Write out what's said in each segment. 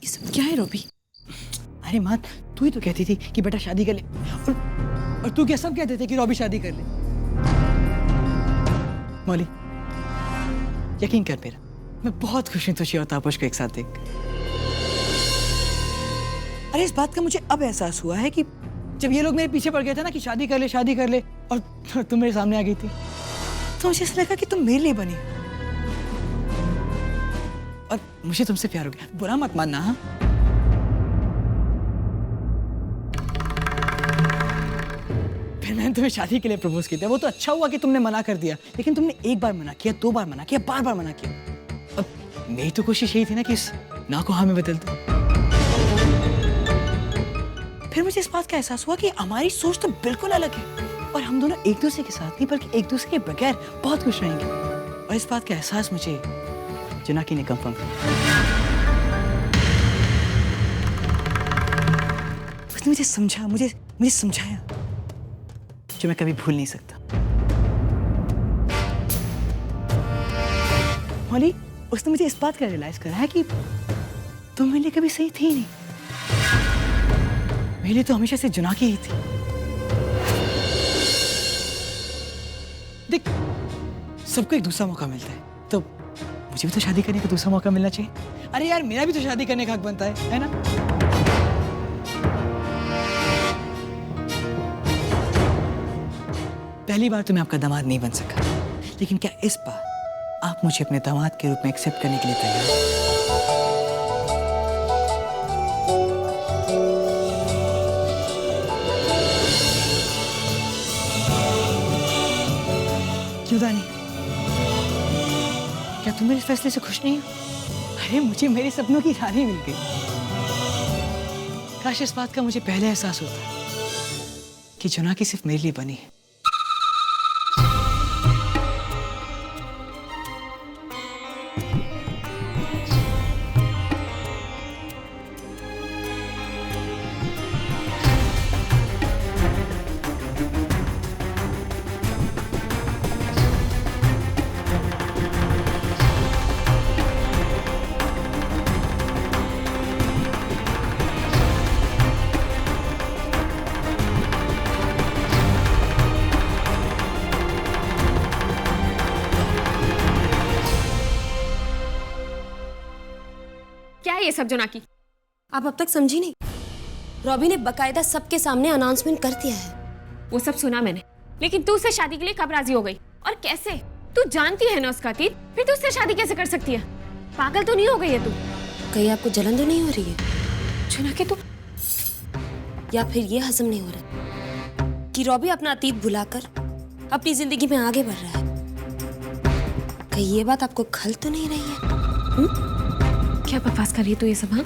ये सब क्या है रॉबी? अरे माँ, तू ही तो कहती थी कि बेटा शादी कर ले, और तू क्या सब कहते थे कि रॉबी शादी कर ले। मौली, यकीन कर मेरा, मैं बहुत खुश हूँ तुझे और तापस को एक साथ देख। अरे इस बात का मुझे अब एहसास हुआ है कि जब ये लोग मेरे पीछे पड़ गए थे ना कि शादी कर ले, और तुम मेरे सामने आ गई थी, तो मुझे ऐसा लगा कि तुम मेरे लिए बनी और मुझे तुमसे प्यार हो गया। बुरा मत मानना। हाँ, फिर मैंने तुम्हें शादी के लिए प्रपोज किया था। वो तो अच्छा हुआ कि तुमने मना कर दिया, लेकिन तुमने एक बार मना किया, 2 बार मना किया, बार बार मना किया। अब मेरी तो कोशिश यही थी ना कि इस ना को हाँ में बदल दो। फिर मुझे इस बात का एहसास हुआ कि हमारी सोच तो बिल्कुल अलग है और हम दोनों एक दूसरे के साथ नहीं बल्कि एक दूसरे के बगैर बहुत खुश रहेंगे। और इस बात का एहसास मुझे जुनाकी ने कंफर्म किया। उसने मुझे समझा, मुझे समझाया, जो मैं कभी भूल नहीं सकता। मौली, उसने मुझे इस बात का रियलाइज कराया कि तुम मेरे लिए कभी सही थी नहीं। मेरे लिए तो हमेशा से जुनाकी ही थी। देख, सबको एक दूसरा मौका मिलता है, तो मुझे भी तो शादी करने का दूसरा मौका मिलना चाहिए। अरे यार, मेरा भी तो शादी करने का हक बनता है ना? पहली बार तो मैं आपका दामाद नहीं बन सका, लेकिन क्या इस बार आप मुझे अपने दामाद के रूप में एक्सेप्ट करने के लिए तैयार हैं? क्यों दानी, क्या तुम मेरे फैसले से खुश नहीं हो? अरे मुझे मेरे सपनों की रानी मिल गई। काश इस बात का मुझे पहले एहसास होता कि जुनाकी सिर्फ मेरे लिए बनी है। क्या है ये सब जुनाकी? आप अब तक समझी नहीं? रॉबी ने बकायदा सबके सामने अनाउंसमेंट कर दिया है। वो सब सुना मैंने, लेकिन तू उससे शादी के लिए कब राजी हो गई और कैसे? तू जानती है ना उसका अतीत, फिर तू उससे शादी कैसे कर सकती है? पागल तो नहीं हो गई है तू? कहीं आपको जलन तो नहीं हो रही है? जुनाकी तू, या फिर ये हजम नहीं हो रहा कि रॉबी अपना अतीत भुलाकर अपनी जिंदगी में आगे बढ़ रहा है? कहीं ये बात आपको खल तो नहीं रही है? क्या बकवास कर रही है तू ये सब? हाँ,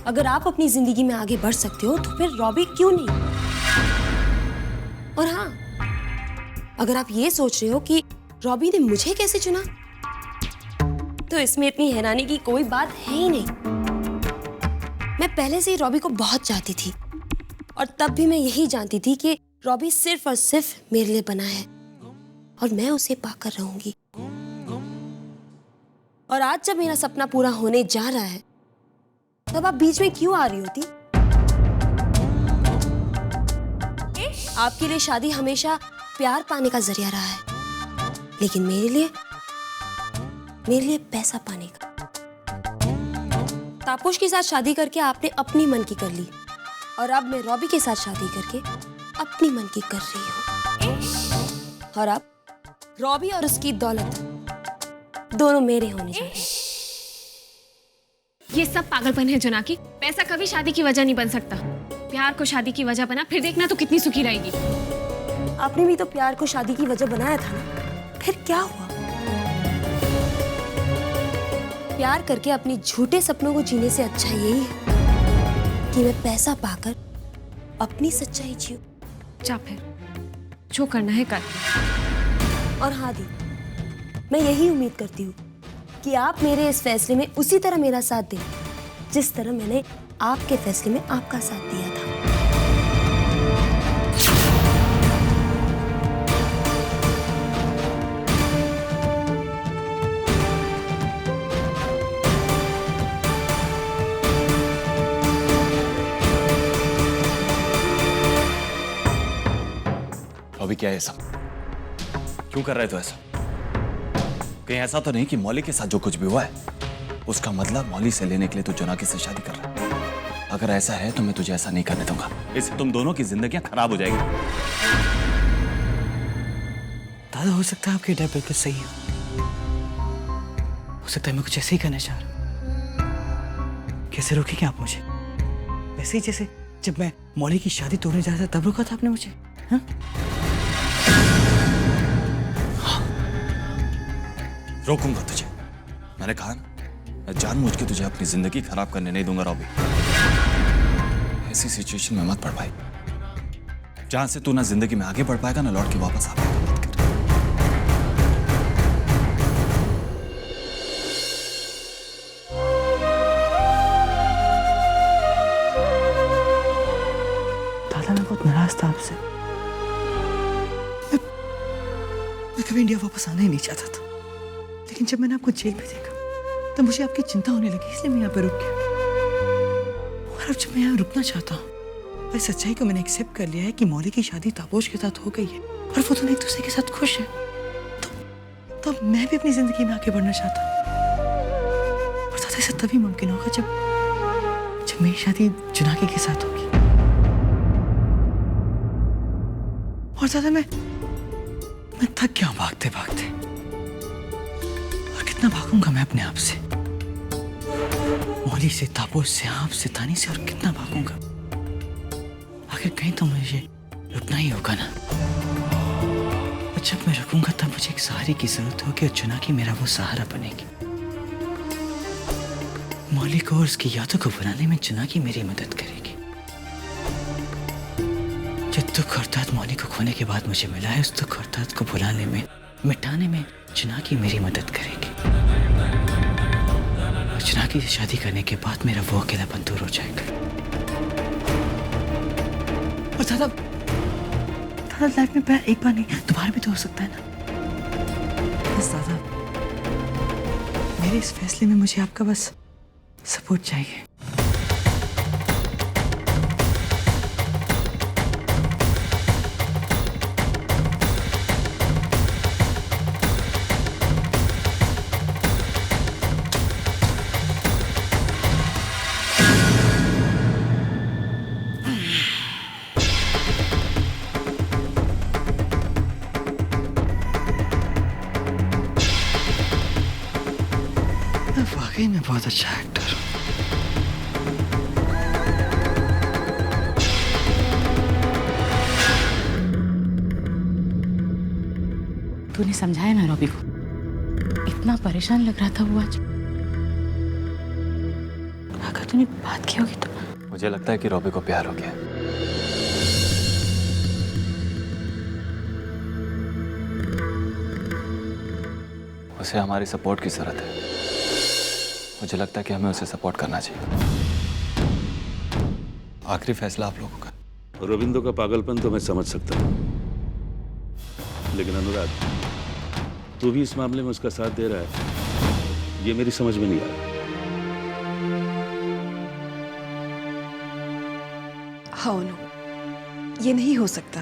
अगर आप अपनी जिंदगी में आगे बढ़ सकते हो तो फिर रॉबी क्यों नहीं? और हाँ, अगर आप ये सोच रहे हो कि रॉबी ने मुझे कैसे चुना, तो इसमें इतनी हैरानी की कोई बात है ही नहीं। मैं पहले से ही रॉबी को बहुत चाहती थी और तब भी मैं यही जानती थी कि रॉबी सिर्फ और सिर्फ मेरे लिए बना है और मैं उसे पाकर रहूंगी। और आज जब मेरा सपना पूरा होने जा रहा है, तब आप बीच में क्यों आ रही होती? आपके लिए शादी हमेशा प्यार पाने का जरिया रहा है, लेकिन मेरे लिए पैसा पाने का। तापुश के साथ शादी करके आपने अपनी मन की कर ली और अब मैं रॉबी के साथ शादी करके अपनी मन की कर रही हूँ। और अब रॉबी और उसकी दौलत दोनों मेरे होने जा रहे हैं। ये सब पागलपन है जुनाकी। पैसा कभी शादी की वजह नहीं बन सकता। प्यार को शादी की वजह बना, फिर देखना तो कितनी सुखी रहेगी। आपने भी तो प्यार को शादी की वजह बनाया था ना, फिर क्या हुआ? प्यार करके अपने झूठे सपनों को जीने से अच्छा यही है कि मैं पैसा पाकर अपनी सच्चाई जीऊं। जा फिर, जो करना है कर। और हाँ दी, मैं यही उम्मीद करती हूँ कि आप मेरे इस फैसले में उसी तरह मेरा साथ दें जिस तरह मैंने आपके फैसले में आपका साथ दिया था। किया ये सब? क्यों कर रहे तो ऐसा? कहीं ऐसा तो नहीं कि मौली के साथ जो कुछ भी हुआ है उसका मतलब मौली से लेने के लिए तू जोनाकी से शादी कर रहा है? अगर ऐसा है तो मैं तुझे ऐसा नहीं करने दूंगा। इससे तुम दोनों की जिंदगियां खराब हो जाएगी। दादा, हो सकता है आपकी डर बिल्कुल सही है। हो सकता है मैं कुछ ऐसे ही करना चाह रहा हूँ। कैसे रोकेंगे आप मुझे? वैसे ही जैसे जब मैं मौली की शादी तोड़ने जा रहा था तब रोका था आपने मुझे। हाँ? रोकूंगा तुझे। मैंने कहा ना, मैं जानबूझ के तुझे अपनी जिंदगी खराब करने नहीं दूंगा रॉबी। ऐसी सिचुएशन में मत पड़ पाई जहां से तू ना जिंदगी में आगे बढ़ पाएगा ना लौट के वापस आ पाएगा। मत कर। दादा, मैं बहुत नाराज था आपसे। मैं कभी इंडिया वापस आना ही नहीं चाहता था, लेकिन जब मैंने आपको जेल में देखा तब मुझे आपकी चिंता होने लगी, इसलिए मैं यहाँ पे रुक गया। और अब जब मैं यहाँ रुकना चाहता हूँ, इस सच्चाई को मैंने एक्सेप्ट कर लिया है कि मौली की शादी तापोश के साथ हो गई है और वो दोनों एक दूसरे के साथ खुश है, तो मैं भी अपनी जिंदगी में आगे बढ़ना चाहता हूँ। और दादा, ऐसा तभी मुमकिन होगा जब मेरी शादी जोनाकी के साथ होगी। और दादा, मैं थक गया हूं भागते भागते। और कितना भागूंगा मैं अपने आप से, मौली से, तापोश से, आप से, तानी से, और कितना भागूंगा। आखिर कहीं तो मुझे रुकना ही होगा ना। और जब मैं रुकूंगा तब मुझे एक सहारे की जरूरत होगी और जोनाकी मेरा वो सहारा बनेगी। मौली को और उसकी यादों को भुलाने में जोनाकी मेरी मदद करेगी। जो दुख और दर्द मौली को खोने के बाद मुझे मिला है, उस दुख और दर्द को भुलाने में, मिटाने में जोनाकी मेरी मदद करेगी। और जोनाकी से शादी करने के बाद मेरा वो अकेलापन दूर हो जाएगा। और दादा, लाइफ में प्यार एक बार नहीं, दोबारा भी तो हो सकता है ना। बस दादा, मेरे इस फैसले में मुझे आपका बस सपोर्ट चाहिए। वाकई में बहुत अच्छा एक्टर हूं। तूने समझाया ना रॉबी को? इतना परेशान लग रहा था वो आज। अगर तूने बात की होगी तो। मुझे लगता है कि रॉबी को प्यार हो गया। उसे हमारी सपोर्ट की जरूरत है। मुझे लगता है कि हमें उसे सपोर्ट करना चाहिए। आखिरी फैसला आप लोगों का। रविंद्र का पागलपन तो मैं समझ सकता हूँ, लेकिन अनुराग, तू भी इस मामले में उसका साथ दे रहा है, ये मेरी समझ में नहीं आ रहा। हाँ अनु, ये नहीं हो सकता।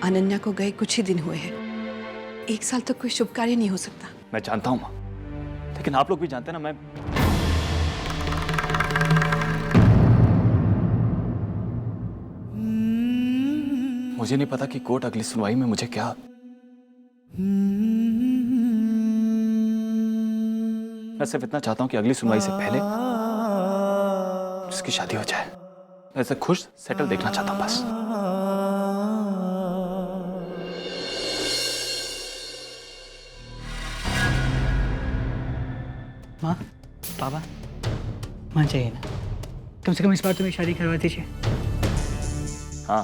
अनन्या को गए कुछ ही दिन हुए हैं, 1 साल तक कोई शुभ कार्य नहीं हो सकता। मैं जानता हूं मां, लेकिन आप लोग भी जानते हैं ना, मुझे नहीं पता कि कोर्ट अगली सुनवाई में मुझे क्या, मैं सिर्फ इतना चाहता हूं कि अगली सुनवाई से पहले उसकी शादी हो जाए। मैं ऐसे खुश सेटल देखना चाहता हूं बस। माँ, पापा, मान चाहिए ना, कम से कम इस बार तुम्हें शादी करवा दीजिए। हाँ,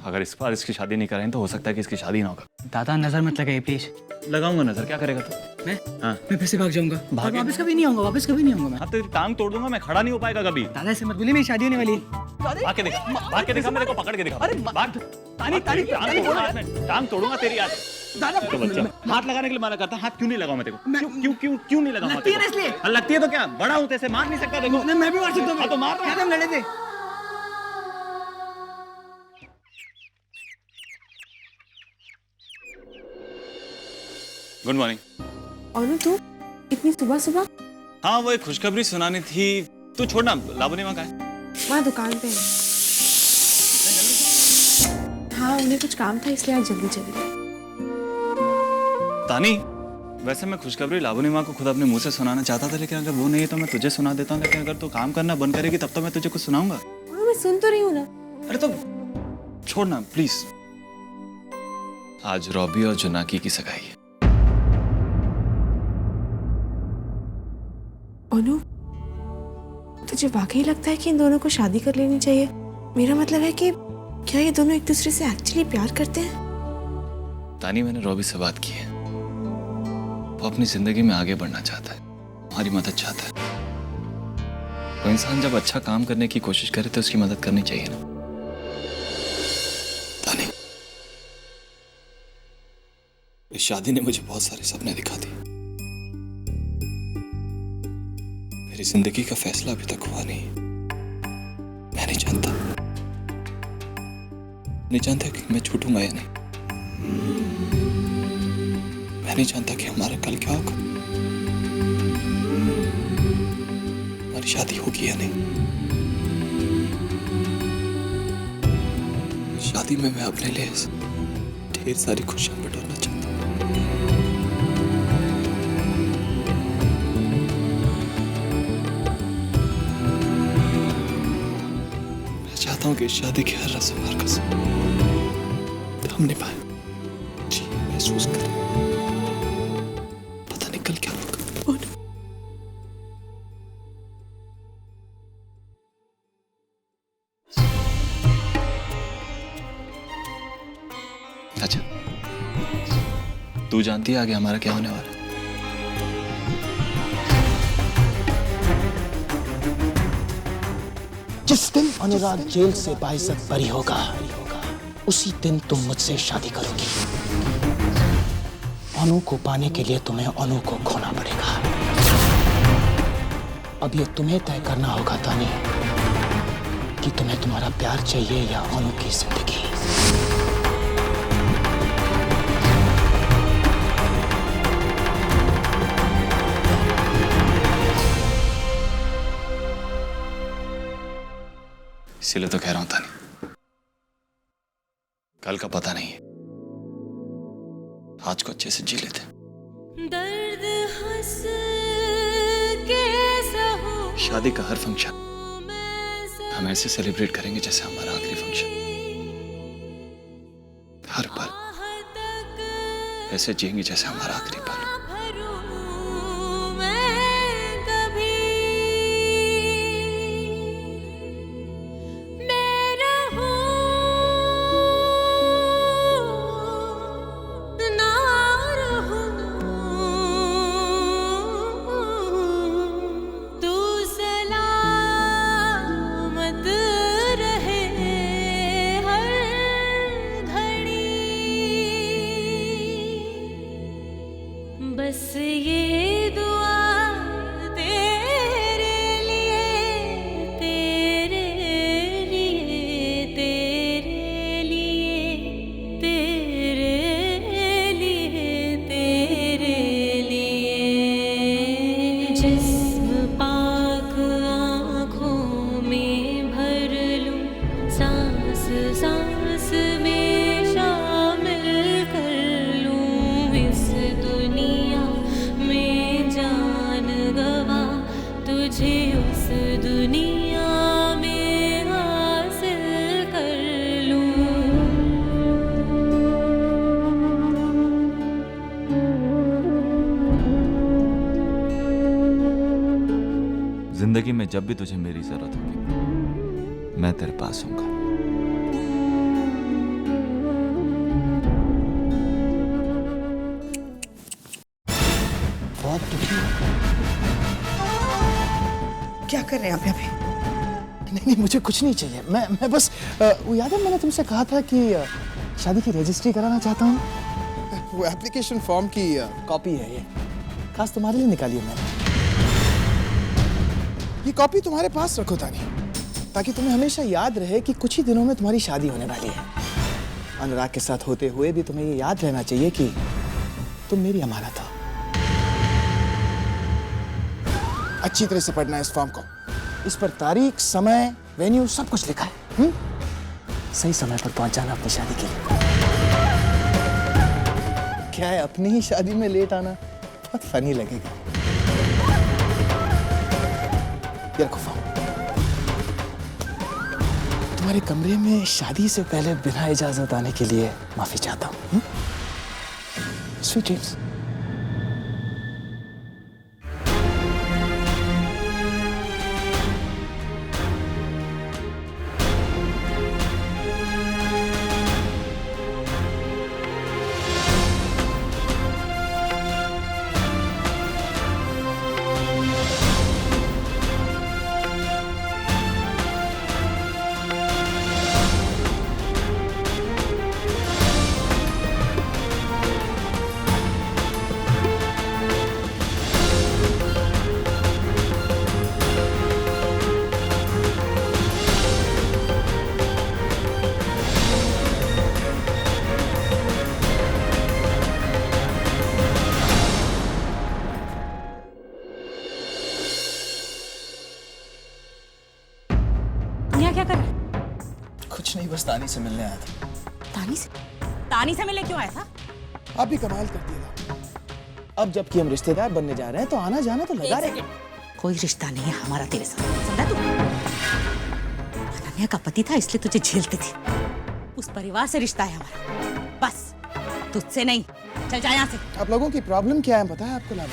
अगर इस बार इसकी शादी नहीं करें तो हो सकता है कि इसकी शादी ना होगा। दादा, नजर मत लगाइए प्लीज। लगाऊंगा नजर, क्या करेगा तू? मैं हाँ, मैं फिर से भाग जाऊंगा। भागे? वापस कभी नहीं आऊंगा, वापस कभी नहीं आऊंगा मैं। हाँ तेरी टांग तोड़ दूंगा मैं, खड़ा नहीं हो पाएगा कभी। दादा, ऐसे मत बोलिए, मेरी शादी होने वाली है। भाग के दिखा, भाग के दिखा, मेरे को पकड़ के दिखा। अरे भाग, तानी, तानी, टांग तानी, तोड़ूंगा मैं, टांग तोड़ूंगा तेरी आज। दादा, तो बच्चा हाथ लगाने के लिए मना करता, हाथ क्यों नहीं लगाऊं मैं तेरे को? मैं- क्यों क्यों क्यों नहीं लगाऊं? लगती है ना इसलिए। हाँ, लगती है तो क्या, बड़ा हूं तेरे, मार नहीं सकता देखो। मैं भी मार सकता हूँ। हाँ, तो मार। क्या तुम लड़े थे? Good morning. अनु तू इतनी सुबह सुबह? हाँ, वो एक खुशखबरी सुनानी थी। तू छोड़ना, लावनी वहाँ कहाँ है? वहाँ दुकान पे है। हाँ, उन्हें कुछ काम था इसलिए आज जल्दी चली गई। तानी, वैसे मैं खुशखबरी लावनी माँ को खुद अपने मुंह से सुनाना चाहता था, लेकिन अगर वो नहीं है तो मैं तुझे सुना देता हूँ। लेकिन अगर तू काम करना बंद करेगी तब तो मैं तुझे कुछ सुनाऊंगा। मैं सुन तो रही हूँ ना। अरे तो छोड़ना प्लीज। आज रॉबी और जुनाकी की सगाई है। अनु, तुझे वाकई लगता है कि इन दोनों को शादी कर लेनी चाहिए? मेरा मतलब है कि क्या ये दोनों एक दूसरे से एक्चुअली प्यार करते हैं? तानी, मैंने रॉबी से बात की है। वो अपनी जिंदगी में आगे बढ़ना चाहता है, हमारी मदद चाहता है। कोई इंसान जब अच्छा काम करने की कोशिश करे तो उसकी मदद करनी चाहिए ना। तानी, इस शादी ने मुझे बहुत सारे सपने दिखा दिए। मेरी जिंदगी का फैसला अभी तक हुआ नहीं। मैं नहीं जानता कि मैं छूटूंगा या नहीं। मैं नहीं जानता कि हमारा कल क्या होगा, हमारी शादी होगी या नहीं। शादी में मैं अपने लिए ढेर सारी खुशियां बटोरना चाहता हूँ। मैं चाहता हूँ कि शादी की हर रस्म हर कसम हम निभाएं, जी महसूस करें। पता नहीं कल क्या होगा। अच्छा, तू जानती है आगे हमारा क्या होने वाला है? जिस दिन अनुराग जेल से बाइज्जत बरी होगा, उसी दिन तुम मुझसे शादी करोगी। अनु को पाने के लिए तुम्हें अनु को खोना पड़ेगा। अब ये तुम्हें तय करना होगा तानी कि तुम्हें तुम्हारा प्यार चाहिए या अनु की जिंदगी। इसीलिए तो कह रहा हूं तानी, कल का पता नहीं है, आज को अच्छे से जी लेते। दर्द हंस के सहूं शादी का हर फंक्शन हम ऐसे सेलिब्रेट करेंगे जैसे हमारा आखिरी फंक्शन। हर पल ऐसे जिएंगे जैसे हमारा आखिरी पल। बस ये दुआ तेरे लिए, तेरे लिए, तेरे लिए, तेरे लिए, तेरे लिए। जिस्म पाक आँखों में भर लूं, सांस सांस में शामिल कर लूं। इस दुनिया में जान गवा, तुझे उस दुनिया में हासिल कर लूं। जिंदगी में जब भी तुझे मेरी जरूरत होगी, मैं तेरे पास हूँगा। बहुत दुखी हो। क्या कर रहे हैं आप यहाँ पे? नहीं, मुझे कुछ नहीं चाहिए। मैं बस वो याद है मैंने तुमसे कहा था कि शादी की रजिस्ट्री कराना चाहता हूँ। वो एप्लीकेशन फॉर्म की कॉपी है ये, खास तुम्हारे लिए निकाली है मैंने। ये कॉपी तुम्हारे पास रखो तानी, ताकि तुम्हें हमेशा याद रहे कि कुछ ही दिनों में तुम्हारी शादी होने वाली है। अनुराग के साथ होते हुए भी तुम्हें ये याद रहना चाहिए कि तुम मेरी अमानत हो। अच्छी तरह से पढ़ना है इस फॉर्म को। इस पर तारीख, समय, वेन्यू सब कुछ लिखा है। सही समय पर पहुंच जाना अपनी शादी के लिए। क्या है, अपनी ही शादी में लेट आना बहुत फनी लगेगा। ये रखो फॉर्म। तुम्हारे कमरे में शादी से पहले बिना इजाजत आने के लिए माफी चाहता हूँ। Sweet dreams. यहाँ क्या कर रहा है? कुछ नहीं, बस तानी से मिलने आया था। तानी से? तानी से मिलने क्यों आया था? आप भी कमाल करती है। अब जबकि हम रिश्तेदार बनने जा रहे हैं तो आना जाना तो लगा रहे। कोई रिश्ता नहीं है हमारा तेरे साथ, समझा तू? अनन्या का पति था इसलिए तुझे झेलती थी। उस परिवार से रिश्ता है हमारा, बस तुझसे नहीं। चल जा यहाँ से। आप लोगों की प्रॉब्लम क्या है पता है आपको लाभ?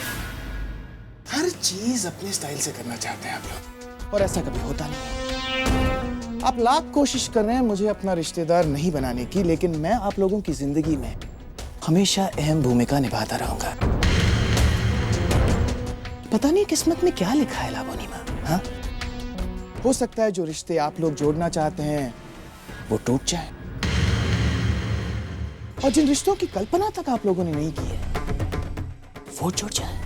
हर चीज अपने स्टाइल से करना चाहते हैं आप लोग, और ऐसा कभी होता नहीं। आप लाख कोशिश कर रहे हैं मुझे अपना रिश्तेदार नहीं बनाने की, लेकिन मैं आप लोगों की जिंदगी में हमेशा अहम भूमिका निभाता रहूंगा। पता नहीं किस्मत में क्या लिखा है लावोनीमा। हाँ, हो सकता है जो रिश्ते आप लोग जोड़ना चाहते हैं वो टूट जाए, और जिन रिश्तों की कल्पना तक आप लोगों ने नहीं की है वो जुड़ जाए।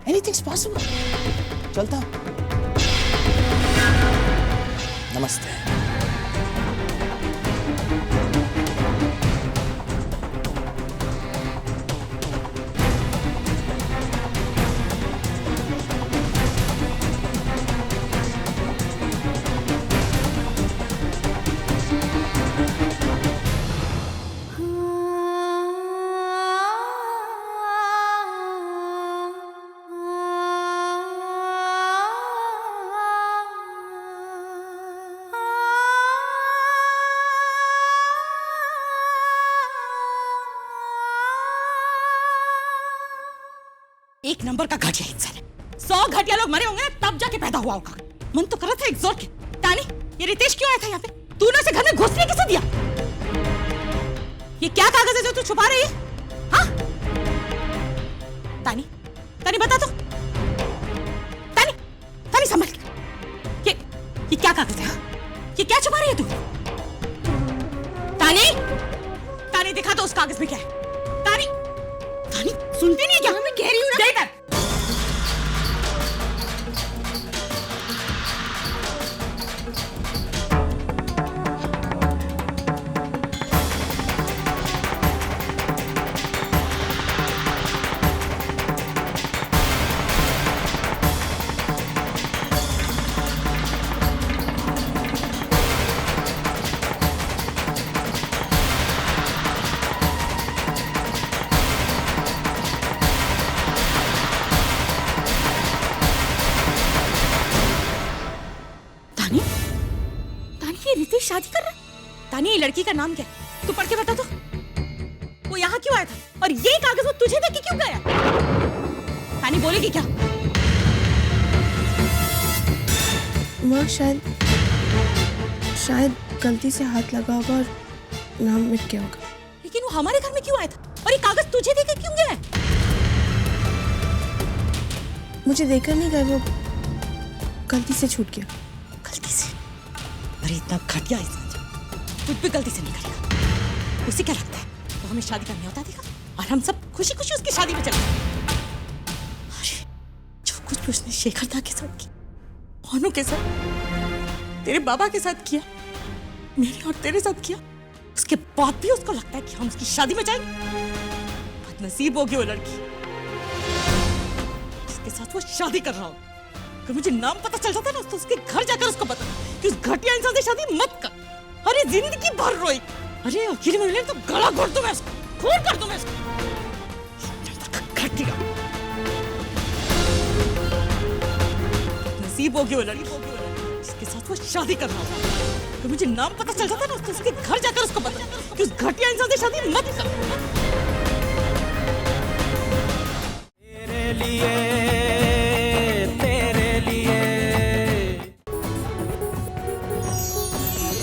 एनीथिंग्स पॉसिबल। चलता हूं। नमस्ते। एक नंबर का घटिया इंसान है। 100 घटिया लोग मरे होंगे ना तब जाके पैदा हुआ होगा। मन तो कर रहा था एग्जॉर के। तानी, ये रितेश क्यों आया था यहाँ पे? तूने उसे घर में घुसने कैसे दिया? ये क्या कागज है जो तू छुपा रही है? हाँ? तानी, तानी बता तो। तानी, तानी संभल के। ये क्या कागज है? ये क्या छुपा रही है तू? तानी, तानी दिखा तो उस कागज में क्या है? तानी, तानी सुनती नहीं क्या? मैं कह रही हूँ ना। दे इधर। रितेश शादी कर रहा है? तानी, ये लड़की का नाम क्या है? तू पढ़ के बता तो। वो यहाँ क्यों आया था? और ये कागज वो तुझे देके क्यों गया? तानी बोलेगी क्या? माँ शायद गलती से हाथ लगा होगा और नाम मिट गया होगा। लेकिन वो हमारे घर में क्यों आया था? और ये कागज तुझे देके क्यों गया? मुझे देकर नहीं गया, वो गलती से छूट गया। गलती से? अरे इतना घटिया इंसान कुछ भी गलती से नहीं करेगा। उसे क्या लगता है वो हमें शादी करने होता देगा और हम सब खुशी खुशी उसकी शादी में चले? अरे जो कुछ भी उसने शेखर दा के साथ किया, भानु के साथ, तेरे बाबा के साथ किया, मेरे और तेरे साथ किया, उसके बाद भी उसको लगता है कि हम उसकी शादी में जाएंगे। नसीब होगी वो लड़की जिसके साथ वो शादी कर रहा हो। अगर मुझे नाम पता चल जाता ना तो उसके घर जाकर उसको बता कि उस घटिया इंसान से शादी मत कर। अरे जिंदगी भर रोई। अरे अकेले में मिले तो गला घोट दूं मैं उसको, खून कर दूं मैं उसको। घटिया नसीब होगी वो लड़की जिसके साथ वो शादी कर रहा हो। अगर मुझे नाम पता चल जाता ना तो उसके घर जाकर उसको बता कि उस घटिया इंसान से शादी मत कर।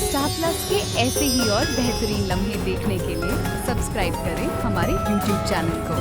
स्टार प्लस के ऐसे ही और बेहतरीन लम्हे देखने के लिए सब्सक्राइब करें हमारे YouTube चैनल को।